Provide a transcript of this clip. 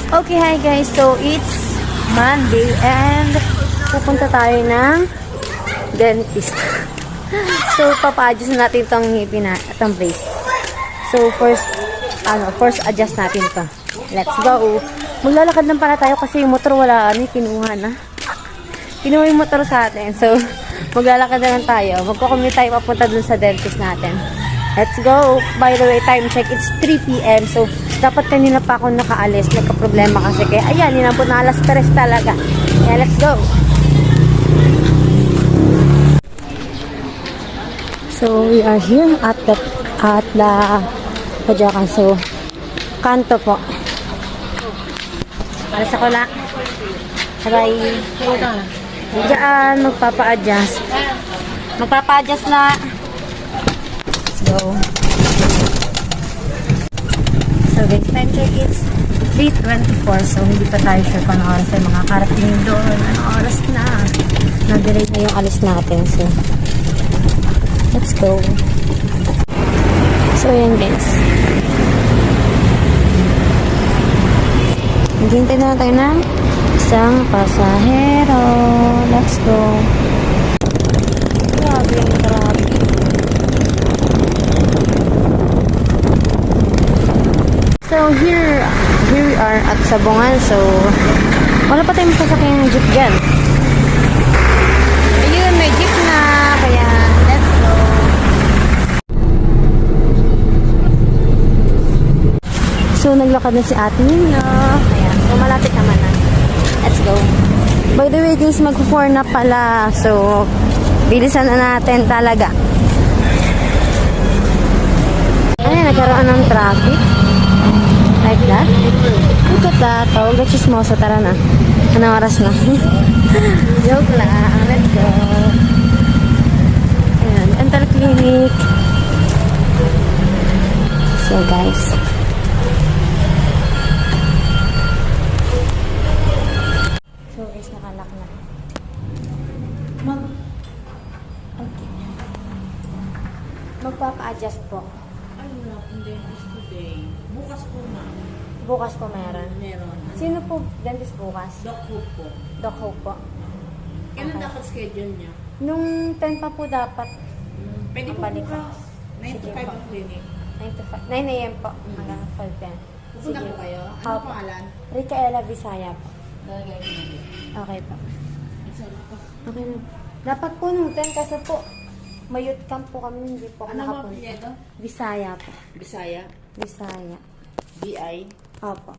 Okay, hi guys. So, it's Monday and pupunta tayo ng dentist. So, papaadjust natin itong ngipin na, itong brace. So, first adjust natin to. Let's go. Maglalakad lang para tayo kasi yung motor wala, kinuha na. Kinuha yung motor sa atin. So, maglalakad na lang tayo. Magkukumit tayo papunta dun sa dentist natin. Let's go. By the way, time check, it's 3 p.m. So, dapat kanina pa ako nakaalis. Nagka-problema kasi. Kaya, ayan, inabot na alas 3 talaga. Kaya, let's go. So, we are here at the Pajakan. So, kanto po. Alas ako na. Bye. Diyan, magpapa-adjust. Magpapa-adjust na. Let's go. So guys, time check is 3:24. So hindi pa tayo sure kung anong oras tayo makakarating doon. Anong oras na. Nag-delay na yung alis natin. So, let's go. So yan guys. Naghihintay na tayo ng isang pasahero. Let's go. Grabe yung traffic. So here we are at Sabungan. So wala pa tayong sasakyan ng jeep dyan. Ayun, may jeep na. Kaya let's go. So naglakad na si Ate Nina. Ayan, so malapit naman na. Let's go. By the way guys, mag-4 na pala. So bilisan na natin talaga. Ayan, nagkaroon ng traffic. Like that? Look at that. Tawag na chismosa. Tara na. Anong oras na? Joke lang. Let's go. Ayan. Dental clinic. So guys. So guys, nakalak na. Okay. Magpapa-adjust po. Ay, wala akong dentist today. Bukas po na. Bukas po meron. Meron. Sino po dentist bukas? Doc Hope po. Doc Hope po. Kailan Okay. dapat schedule niya? Nung 10 pa po dapat. Pwede po Balik bukas. ka. 9 to Sige 5 po. ang clinic. 9 a.m. po. Hanggang 12 p.m. Pupunta po kayo? Ano Opo. pangalan? Ricaela Visaya po. Lalagay ko na din. Okay po. Sorry po. Okay na. Dapat po nung 10 kasi po may youth camp po kami. Hindi po ako Ano mga nakapunta. apelyido? Visaya po. Bisaya? Visaya. BI? Opo.